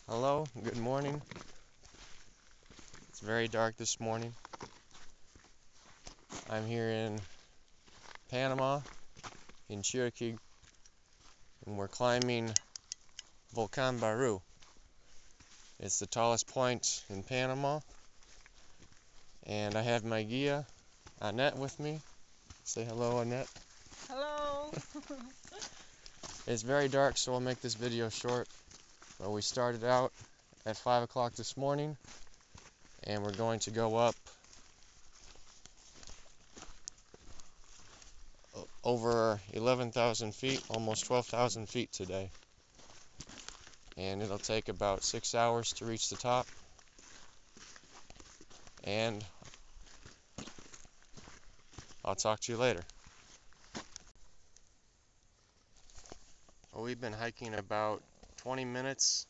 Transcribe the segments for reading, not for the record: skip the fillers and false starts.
Hello, good morning. It's very dark this morning. I'm here in Panama, in Cherokee, and we're climbing Volcán Barú. It's the tallest point in Panama, and I have my guia, Annette, with me. Say hello, Annette. Hello! It's very dark, so we'll make this video short. But we started out at 5 o'clock this morning, and we're going to go up over 11,000 feet, almost 12,000 feet today. And it'll take about 6 hours to reach the top. And I'll talk to you later. Well, we've been hiking about 20 minutes,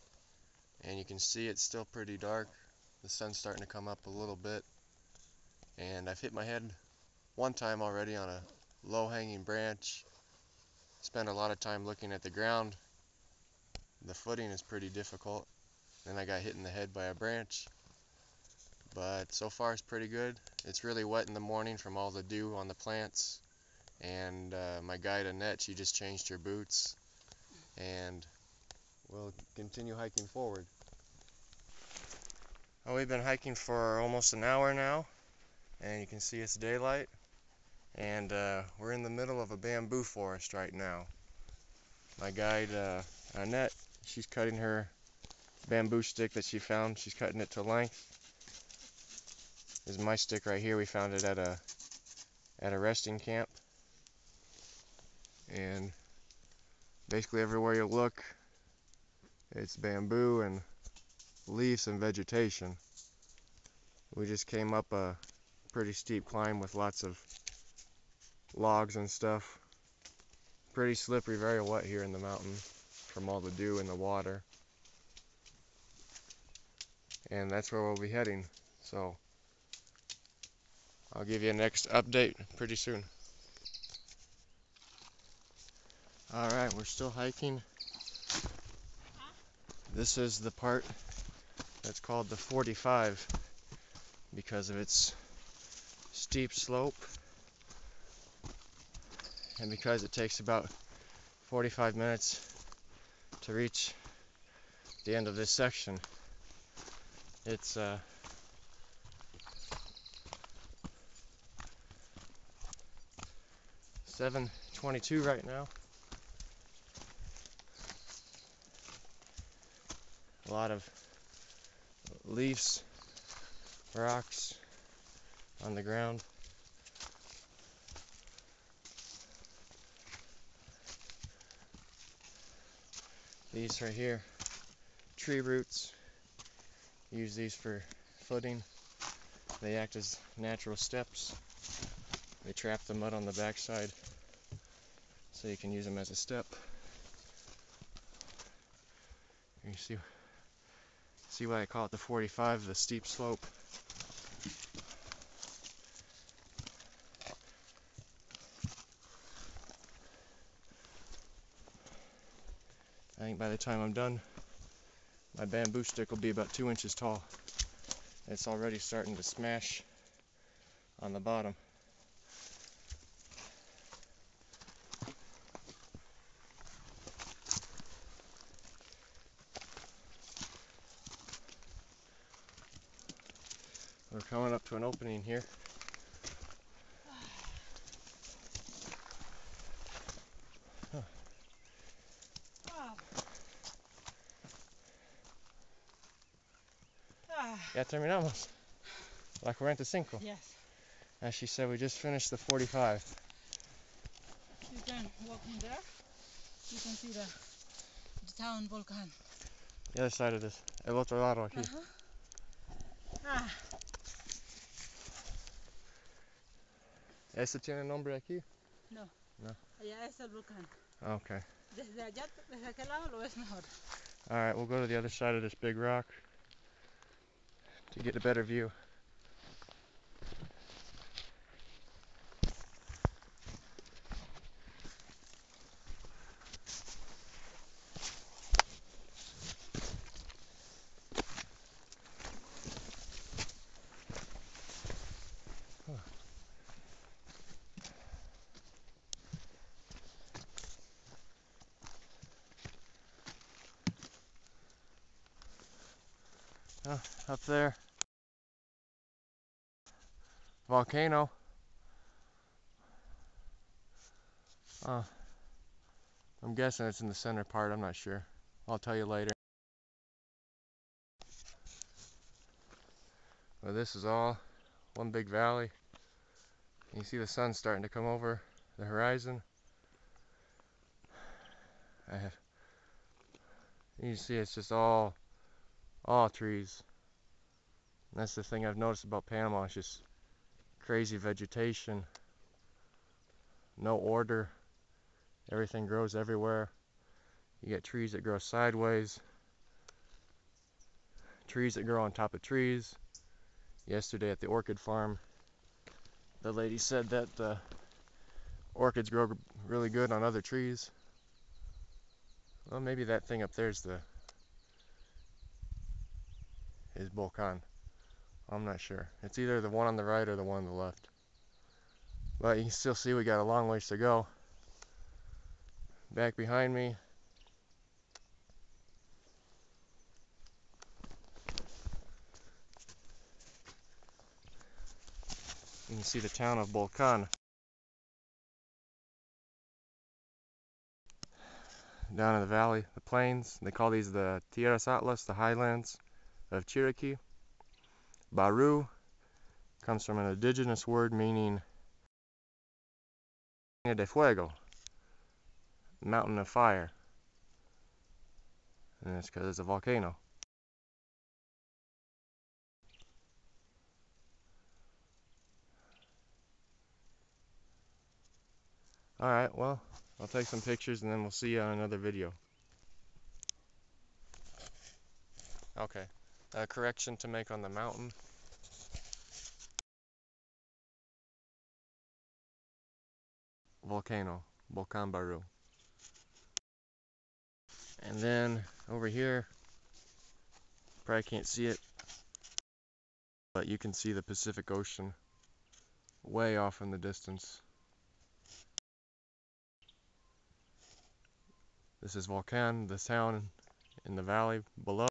and you can see it's still pretty dark. The sun's starting to come up a little bit, and I've hit my head one time already on a low-hanging branch. Spent a lot of time looking at the ground. The footing is pretty difficult. Then I got hit in the head by a branch, but so far it's pretty good. It's really wet in the morning from all the dew on the plants, and my guide Annette, she just changed her boots, and we'll continue hiking forward. Well, we've been hiking for almost an hour now, and you can see it's daylight, and we're in the middle of a bamboo forest right now. My guide Annette, she's cutting her bamboo stick that she found. She's cutting it to length. This is my stick right here. We found it at a resting camp, and basically everywhere you look, it's bamboo and leaves and vegetation. We just came up a pretty steep climb with lots of logs and stuff. Pretty slippery, very wet here in the mountain from all the dew in the water. And that's where we'll be heading. So I'll give you a next update pretty soon. Alright, we're still hiking. This is the part that's called the 45 because of its steep slope and because it takes about 45 minutes to reach the end of this section. It's 7:22 right now. A lot of leaves, rocks on the ground. These right here, tree roots. Use these for footing. They act as natural steps. They trap the mud on the backside, so you can use them as a step. You see why I call it the 45, the steep slope. I think by the time I'm done, my bamboo stick will be about 2 inches tall. It's already starting to smash on the bottom. We're coming up to an opening here. Ya terminamos. La 45. Yes. As she said, we just finished the 45. You can walk in there. You can see the town volcano. The other side of this. El otro lado aquí. ¿Ese tiene nombre aquí? No. No. Allá es el volcán. Okay. Desde allá, desde aquel lado lo ves mejor. Alright, we'll go to the other side of this big rock to get a better view. Up there, volcano. I'm guessing it's in the center part, I'm not sure. I'll tell you later. Well, this is all one big valley. You see the sun starting to come over the horizon. You see it's just all trees. And that's the thing I've noticed about Panama, it's just crazy vegetation, no order, everything grows everywhere. You get trees that grow sideways, trees that grow on top of trees. Yesterday at the orchid farm, the lady said that the orchids grow really good on other trees. Well, maybe that thing up there is Volcán. I'm not sure. It's either the one on the right or the one on the left. But you can still see we got a long ways to go. Back behind me, you can see the town of Volcán. Down in the valley, the plains, they call these the Tierras Atlas, the highlands of Chiriquí. Barú comes from an indigenous word meaning de fuego, mountain of fire. And it's because it's a volcano. Alright, well, I'll take some pictures and then we'll see you on another video. Okay, a correction to make on the mountain. Volcano, Volcán Barú. And then over here, probably can't see it, but you can see the Pacific Ocean way off in the distance. This is Volcán, the town in the valley below.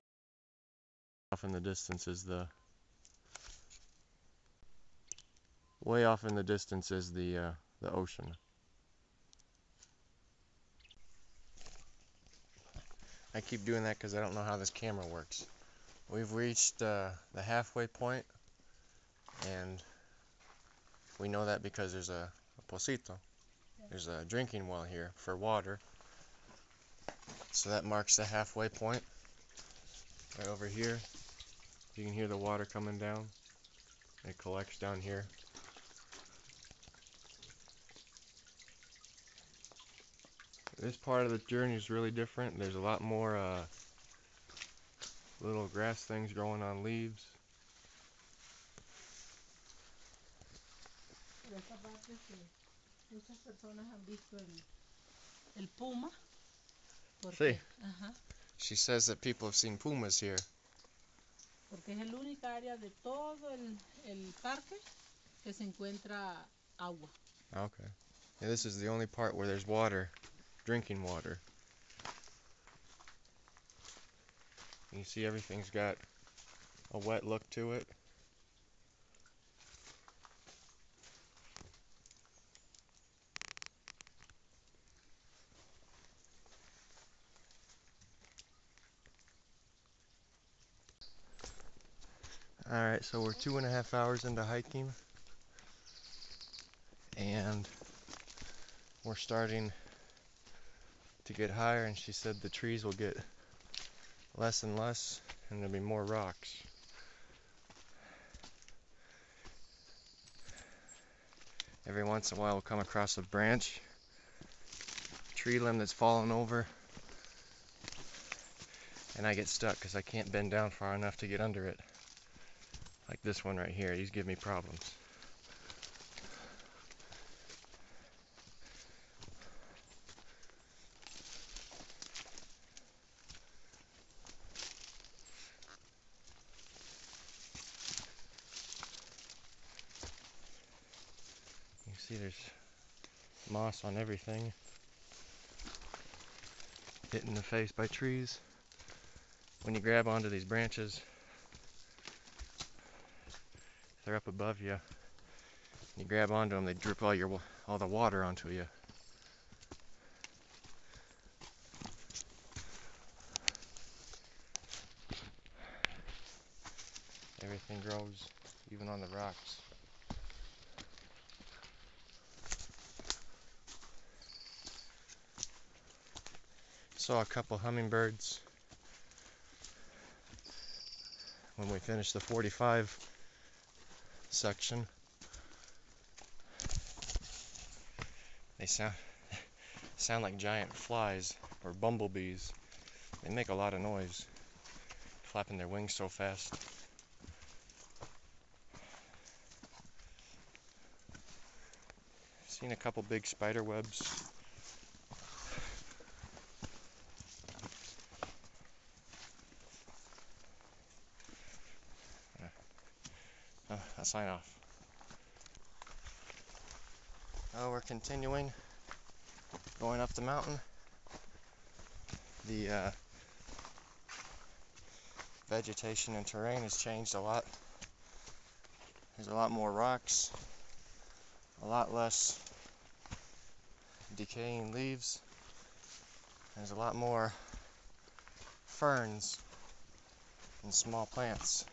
Off in the distance is way off in the distance is the ocean. I keep doing that because I don't know how this camera works. We've reached the halfway point, and we know that because there's a pocito. There's a drinking well here for water. So that marks the halfway point. Right over here, you can hear the water coming down. It collects down here. This part of the journey is really different. There's a lot more little grass things growing on leaves. Esta parte que muchas personas han visto el puma. Sí. She says that people have seen pumas here. Porque es el única área de todo el parque que se encuentra agua. Okay. Yeah, this is the only part where there's water, drinking water. You see everything's got a wet look to it. Alright, so we're 2.5 hours into hiking, and we're starting to get higher, and she said the trees will get less and less, and there'll be more rocks. Every once in a while we'll come across a branch, tree limb that's fallen over, and I get stuck because I can't bend down far enough to get under it. Like this one right here, these give me problems. You see there's moss on everything. Hit in the face by trees. When you grab onto these branches, they're up above you. You grab onto them, they drip all the water onto you. Everything grows, even on the rocks. Saw a couple hummingbirds when we finished the 45 section. They sound like giant flies or bumblebees. They make a lot of noise, flapping their wings so fast. Seen a couple big spider webs. I'll sign off. Oh, we're continuing going up the mountain. The vegetation and terrain has changed a lot. There's a lot more rocks, a lot less decaying leaves. There's a lot more ferns and small plants.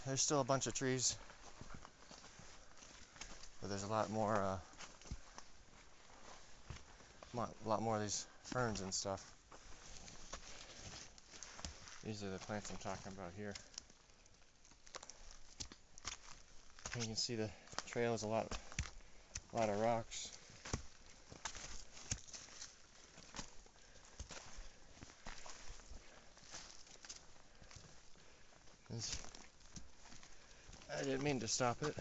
There's still a bunch of trees, but there's a lot more of these ferns and stuff. These are the plants I'm talking about here. You can see the trail is a lot of rocks. I didn't mean to stop it.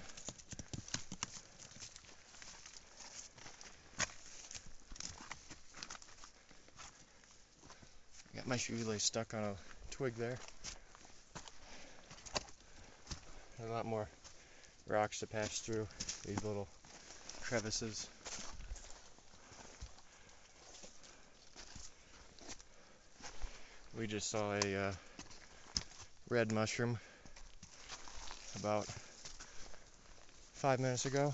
Got my shoelace stuck on a twig there. There's a lot more rocks to pass through these little crevices. We just saw a red mushroom about 5 minutes ago.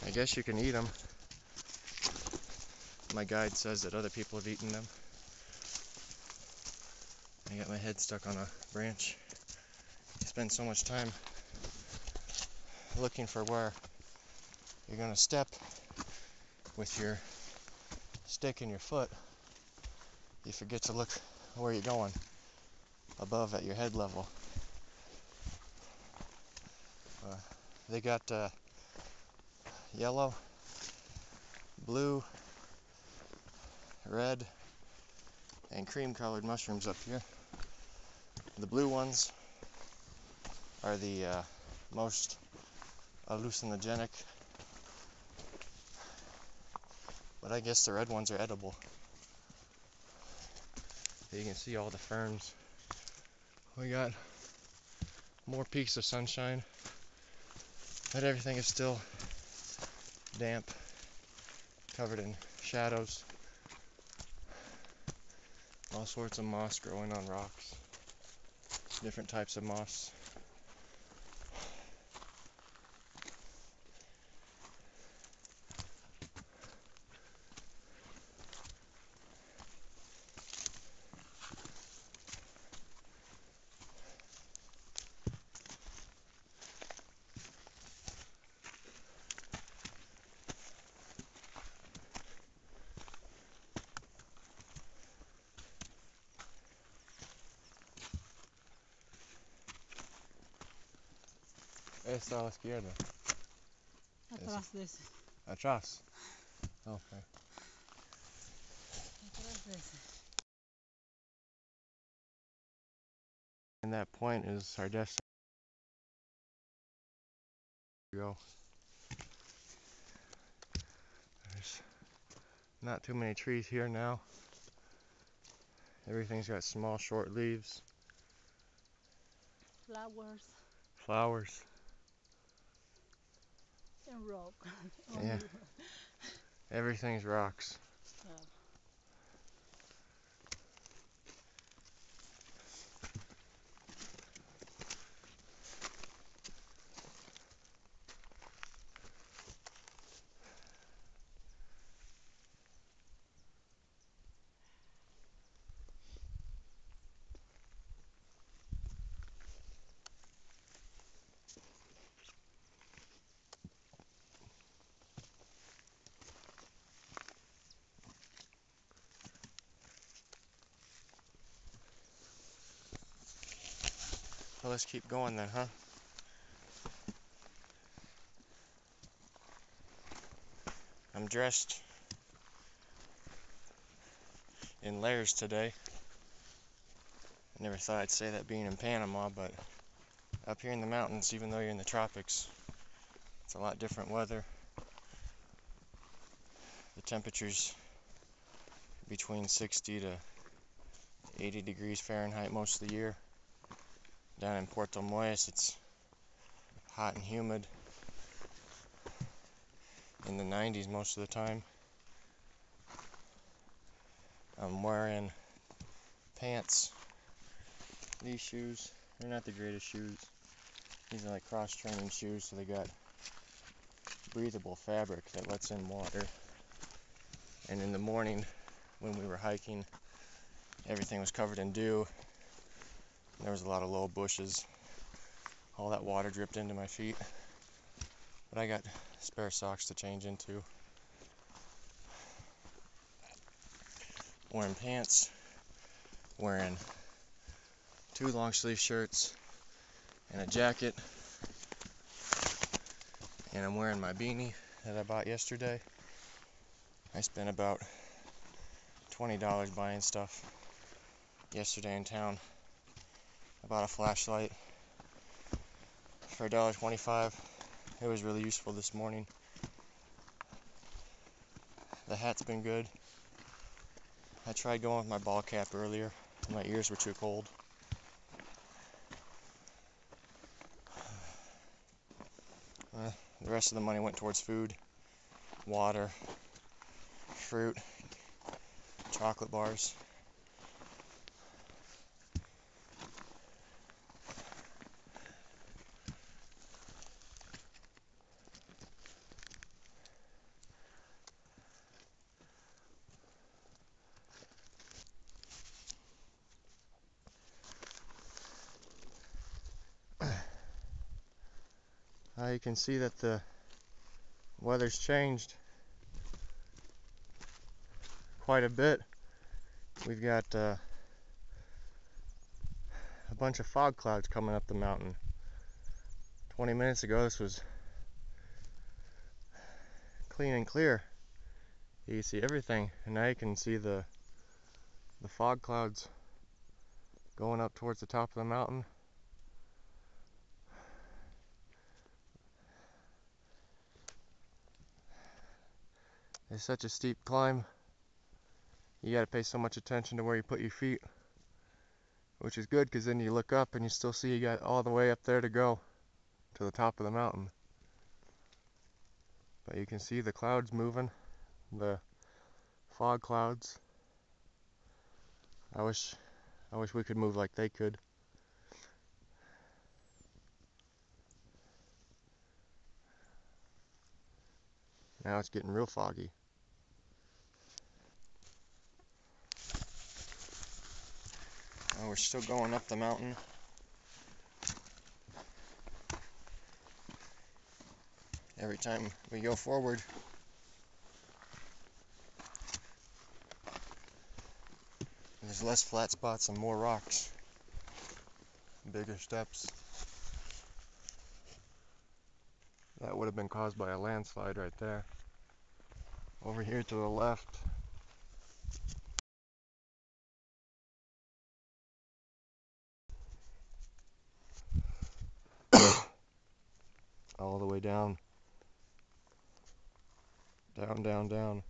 I guess you can eat them. My guide says that other people have eaten them. I got my head stuck on a branch. You spend so much time looking for where you're going to step with your stick in your foot, you forget to look where you're going above at your head level. They got yellow, blue, red, and cream colored mushrooms up here. The blue ones are the most hallucinogenic, but I guess the red ones are edible. You can see all the ferns. We got more peaks of sunshine, but everything is still damp, covered in shadows. All sorts of moss growing on rocks, different types of moss. Es a la izquierda. Atrás de ese. Atrás. Okay. Atrás de ese. And that point is our destination. Go. There's not too many trees here now. Everything's got small, short leaves. Flowers. Flowers. And rock. Yeah. Everything's rocks. Yeah. Well, let's keep going then, huh? I'm dressed in layers today. I never thought I'd say that being in Panama, but up here in the mountains, even though you're in the tropics, it's a lot different weather. The temperature's between 60 to 80 degrees Fahrenheit most of the year. Down in Puerto Moyes, it's hot and humid in the 90s most of the time. I'm wearing pants. These shoes, they're not the greatest shoes. These are like cross-training shoes, so they got breathable fabric that lets in water. And in the morning, when we were hiking, everything was covered in dew. There was a lot of low bushes. All that water dripped into my feet. But I got spare socks to change into. Wearing pants, wearing 2 long sleeve shirts and a jacket, and I'm wearing my beanie that I bought yesterday. I spent about $20 buying stuff yesterday in town. I bought a flashlight for $1.25. It was really useful this morning. The hat's been good. I tried going with my ball cap earlier, and my ears were too cold. The rest of the money went towards food, water, fruit, chocolate bars. You can see that the weather's changed quite a bit. We've got a bunch of fog clouds coming up the mountain. 20 minutes ago this was clean and clear. You can see everything, and now you can see the fog clouds going up towards the top of the mountain. It's such a steep climb. You gotta pay so much attention to where you put your feet, which is good because then you look up and you still see you got all the way up there to go to the top of the mountain. But you can see the clouds moving, the fog clouds. I wish we could move like they could. Now it's getting real foggy. We're still going up the mountain. Every time we go forward, there's less flat spots and more rocks. Bigger steps. That would have been caused by a landslide right there. Over here to the left, all the way down. Down, down, down.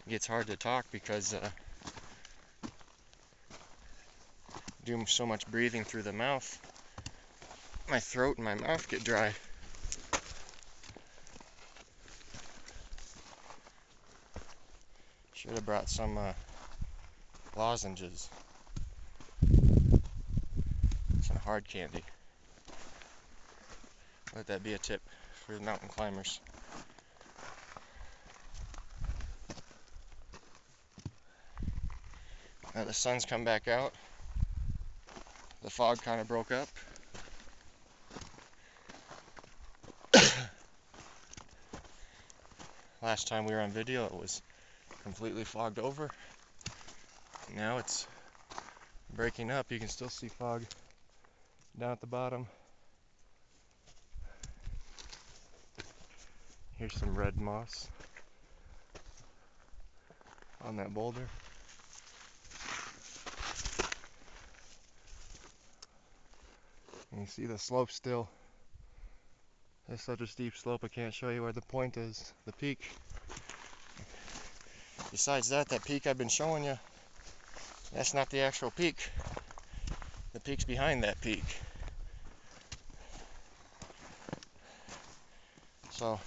It gets hard to talk because do so much breathing through the mouth. My throat and my mouth get dry. Should have brought some lozenges. Some hard candy. Let that be a tip for the mountain climbers. Now the sun's come back out. The fog kind of broke up. Last time we were on video, it was completely fogged over. Now it's breaking up. You can still see fog down at the bottom. Here's some red moss on that boulder. And you see the slope still. It's such a steep slope I can't show you where the point is, the peak. Besides that, that peak I've been showing you, that's not the actual peak. The peak's behind that peak. So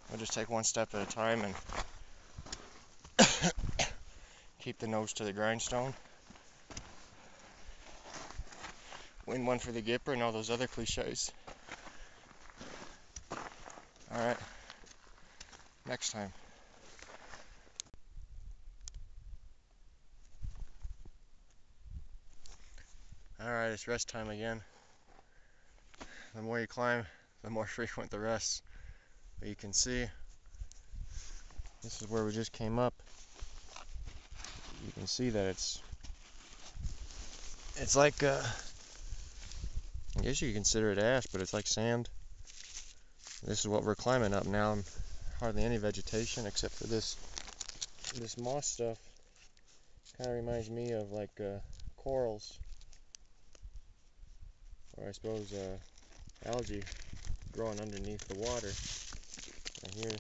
we'll just take one step at a time and keep the nose to the grindstone. Win one for the Gipper and all those other cliches. Alright, next time. Alright, it's rest time again. The more you climb, the more frequent the rest. But you can see, this is where we just came up. You can see that it's like, I guess you could consider it ash, but it's like sand. This is what we're climbing up now. Hardly any vegetation except for this moss stuff. Kind of reminds me of like corals, or I suppose algae growing underneath the water. And here,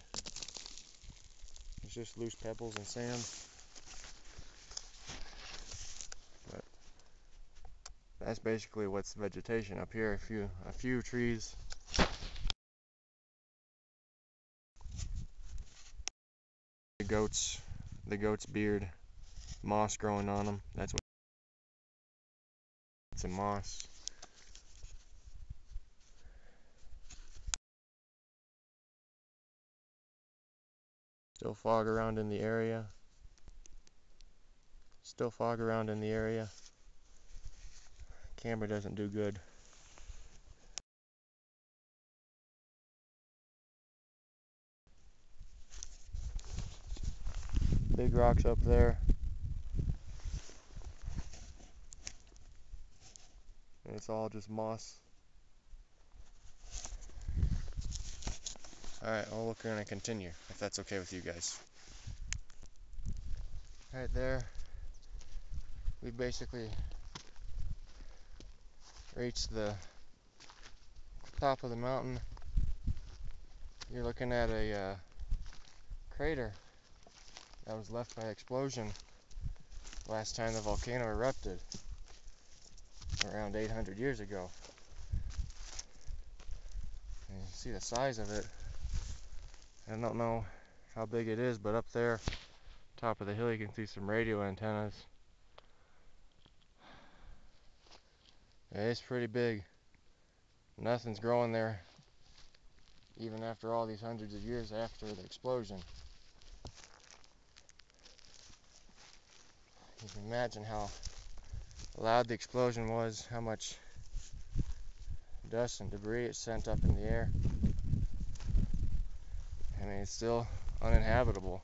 it's just loose pebbles and sand. But that's basically what's vegetation up here. A few trees. The goat's beard, moss growing on them. That's what it's a moss. Still fog around in the area. Still fog around in the area. Camera doesn't do good. Big rocks up there. And it's all just moss. Alright, well, we're going to continue, if that's okay with you guys. Right there, we basically reached the top of the mountain. You're looking at a crater that was left by explosion last time the volcano erupted, around 800 years ago. And you can see the size of it. I don't know how big it is, but up there, top of the hill, you can see some radio antennas. It's pretty big. Nothing's growing there, even after all these hundreds of years after the explosion. You can imagine how loud the explosion was, how much dust and debris it sent up in the air. I mean, it's still uninhabitable.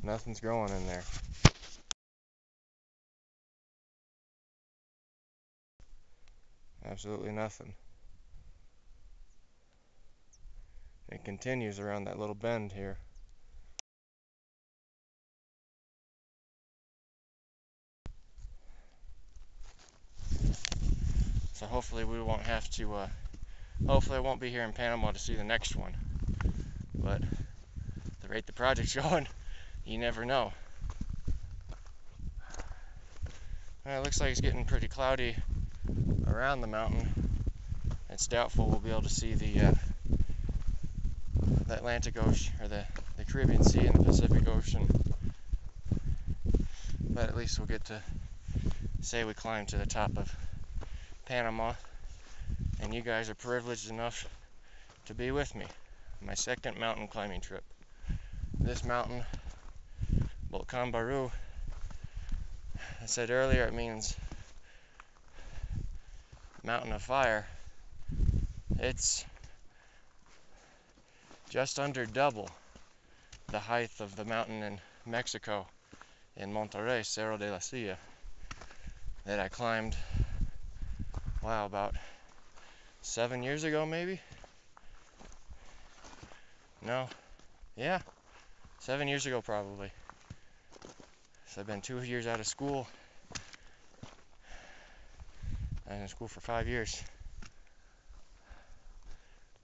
Nothing's growing in there. Absolutely nothing. It continues around that little bend here. So hopefully we won't have to, hopefully I won't be here in Panama to see the next one. But the rate the project's going, you never know. It looks like it's getting pretty cloudy around the mountain. It's doubtful we'll be able to see the Atlantic Ocean, or the Caribbean Sea and the Pacific Ocean. But at least we'll get to say we climbed to the top of Panama, and you guys are privileged enough to be with me. My second mountain climbing trip. This mountain, Volcán Barú, I said earlier it means mountain of fire. It's just under double the height of the mountain in Mexico in Monterrey, Cerro de la Silla, that I climbed, wow, about 7 years ago maybe? No, yeah, 7 years ago probably. So I've been 2 years out of school. I was in school for 5 years.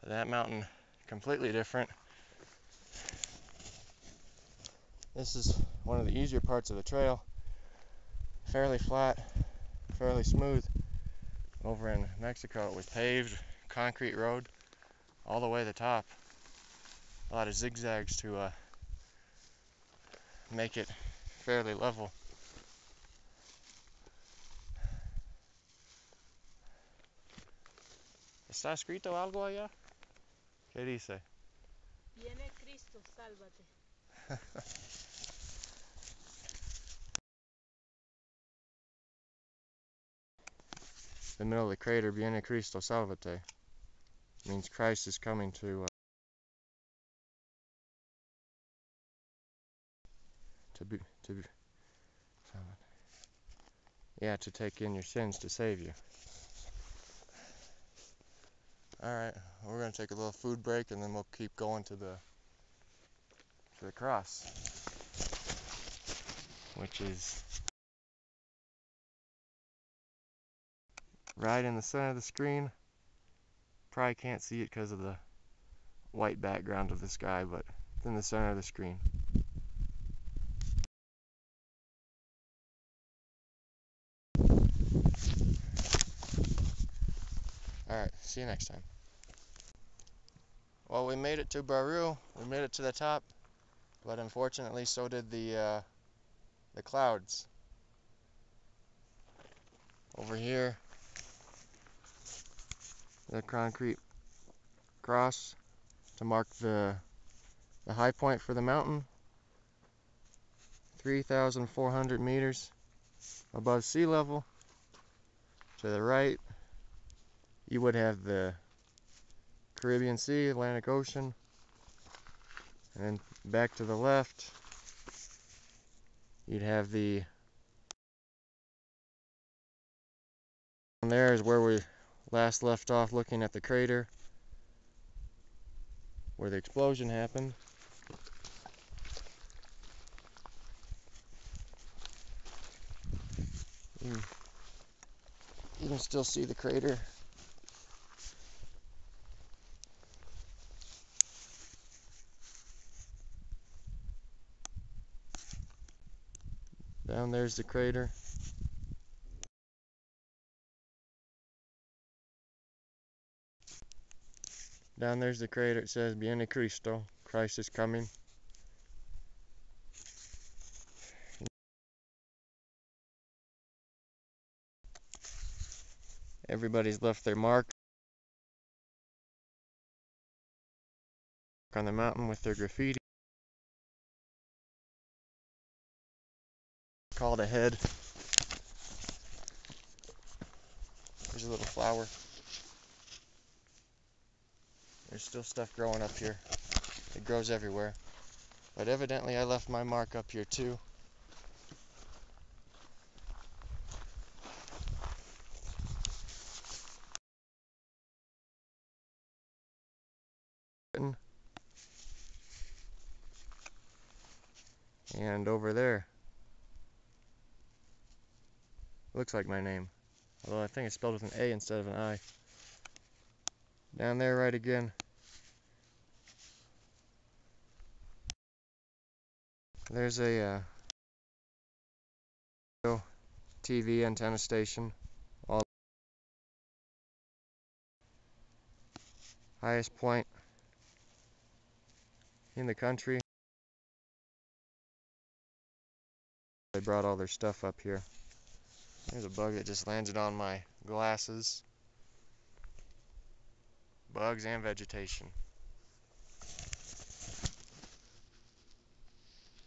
That mountain, completely different. This is one of the easier parts of the trail. Fairly flat, fairly smooth. Over in Mexico it was paved, concrete road, all the way to the top. A lot of zigzags to make it fairly level. ¿Está escrito algo allá? ¿Qué dice? Viene Cristo, sálvate. The middle of the crater, Viene Cristo, Salvate, means Christ is coming to take in your sins to save you. Alright, we're going to take a little food break and then we'll keep going to the cross, which is right in the center of the screen. Probably can't see it because of the white background of the sky, but it's in the center of the screen. Alright, see you next time. Well, we made it to Barú, we made it to the top, but unfortunately so did the clouds. Over here, the concrete cross to mark the high point for the mountain, 3,400 meters above sea level. To the right, you would have the Caribbean Sea, Atlantic Ocean, and then back to the left, you'd have the, and there is where we last left off looking at the crater where the explosion happened. You can still see the crater. Down there's the crater. Down there's the crater. It says Viene Cristo, Christ is coming. Everybody's left their mark on the mountain with their graffiti. Called ahead. There's a little flower. There's still stuff growing up here. It grows everywhere. But evidently I left my mark up here too. And over there, looks like my name, although I think it's spelled with an A instead of an I. Down there right again, there's a TV antenna station, all highest point in the country. They brought all their stuff up here. There's a bug that just landed on my glasses. Bugs and vegetation.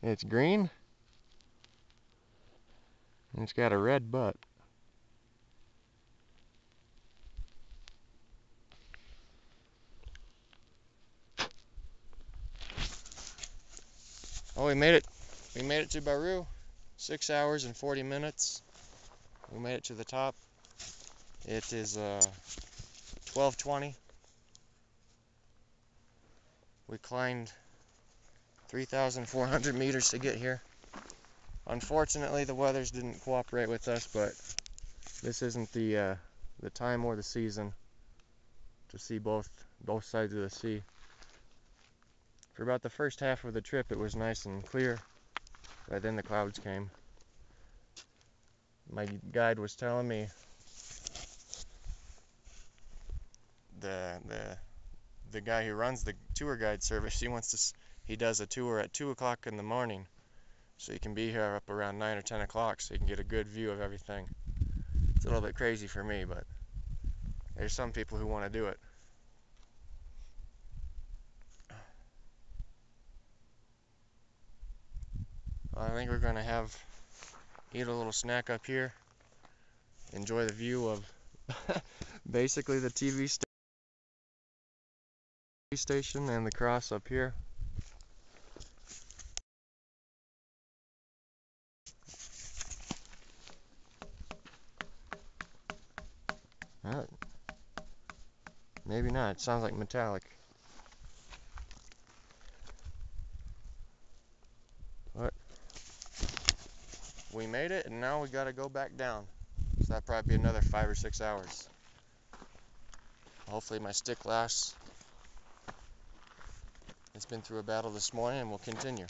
It's green, and it's got a red butt. Oh, we made it We made it to Barú, 6 hours and 40 minutes. We made it to the top. It is 12:20. We climbed 3,400 meters to get here. Unfortunately, the weathers didn't cooperate with us, but this isn't the time or the season to see both sides of the sea. For about the first half of the trip, it was nice and clear, but then the clouds came. My guide was telling me the guy who runs the tour guide service, he does a tour at 2 o'clock in the morning, so you can be here up around 9 or 10 o'clock, so you can get a good view of everything. It's a little bit crazy for me, but there's some people who want to do it. I think we're going to eat a little snack up here, enjoy the view of basically the TV station and the cross up here. Maybe not, it sounds like metallic. But we made it, and now we gotta go back down. So that'll probably be another 5 or 6 hours. Hopefully my stick lasts. It's been through a battle this morning, and we'll continue.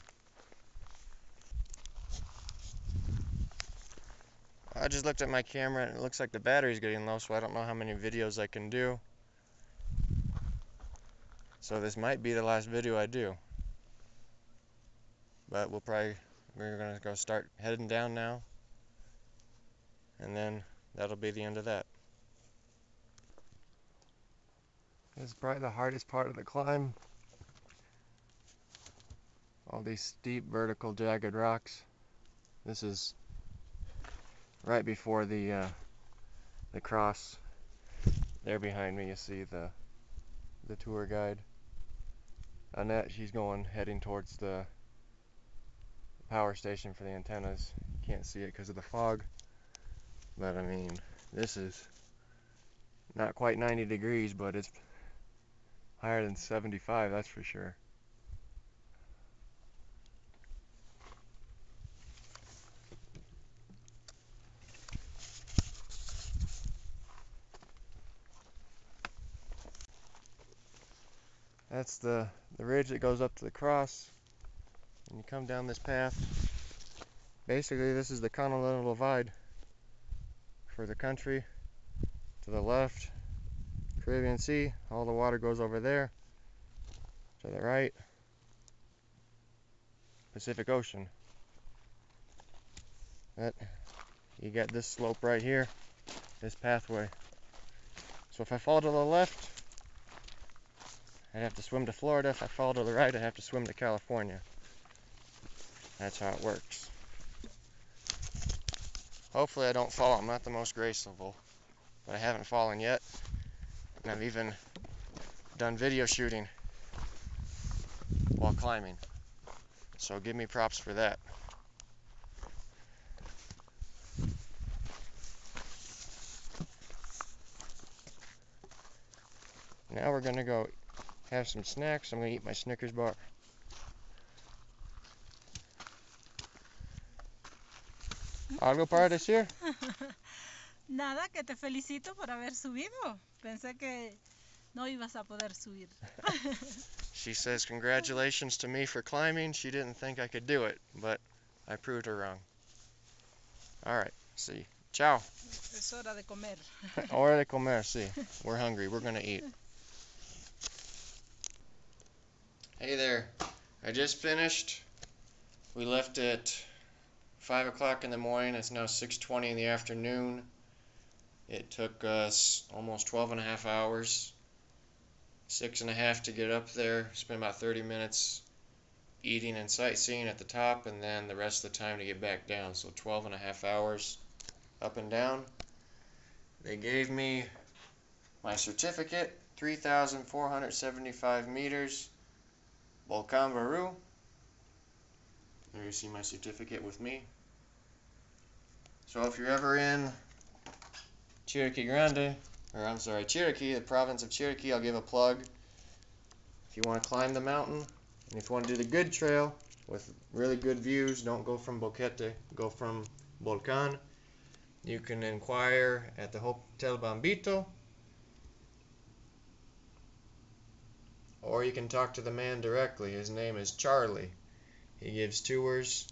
I just looked at my camera, and it looks like the battery's getting low, so I don't know how many videos I can do. So this might be the last video I do. But we're gonna go start heading down now, and then that'll be the end of that. This is probably the hardest part of the climb. All these steep, vertical, jagged rocks. This is right before the cross. There behind me you see the tour guide. Annette, she's heading towards the power station for the antennas. You can't see it because of the fog. But I mean, this is not quite 90 degrees, but it's higher than 75, that's for sure. That's the ridge that goes up to the cross, and you come down this path. Basically, this is the continental divide for the country. To the left, Caribbean Sea, all the water goes over there. To the right, Pacific Ocean. You get this slope right here, this pathway. So if I fall to the left, I'd have to swim to Florida. If I fall to the right, I'd have to swim to California. That's how it works. Hopefully I don't fall. I'm not the most graceful, but I haven't fallen yet. And I've even done video shooting while climbing. So give me props for that. Now we're gonna go have some snacks. I'm gonna eat my Snickers bar. ¿Algo para decir? Nada, que te felicito por haber subido. Pensé que no ibas a poder subir. She says congratulations to me for climbing. She didn't think I could do it, but I proved her wrong. Alright, see. Ciao. Es hora de comer. Hora de comer, sí. We're hungry. We're gonna eat. Hey there. I just finished. We left at 5 o'clock in the morning. It's now 6:20 in the afternoon. It took us almost 12 and a half hours. 6 and a half to get up there. Spent about 30 minutes eating and sightseeing at the top, and then the rest of the time to get back down. So 12 and a half hours up and down. They gave me my certificate, 3,475 meters, Volcán Barú. There you see my certificate with me. So if you're ever in Cherokee, the province of Cherokee, I'll give a plug. If you want to climb the mountain, and if you want to do the good trail with really good views, don't go from Boquete, go from Volcán. You can inquire at the Hotel Bambito, or you can talk to the man directly. His name is Charlie. He gives tours.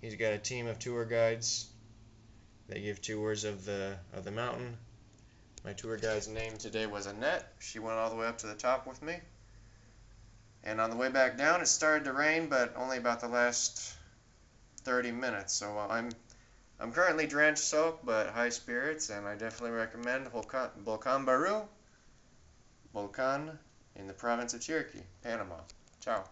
He's got a team of tour guides. They give tours of the mountain. My tour guide's name today was Annette. She went all the way up to the top with me. And on the way back down, it started to rain, but only about the last 30 minutes. So I'm currently drenched, soaked, but high spirits, and I definitely recommend Volcán Barú, Volcán in the province of Cherokee, Panama. Ciao.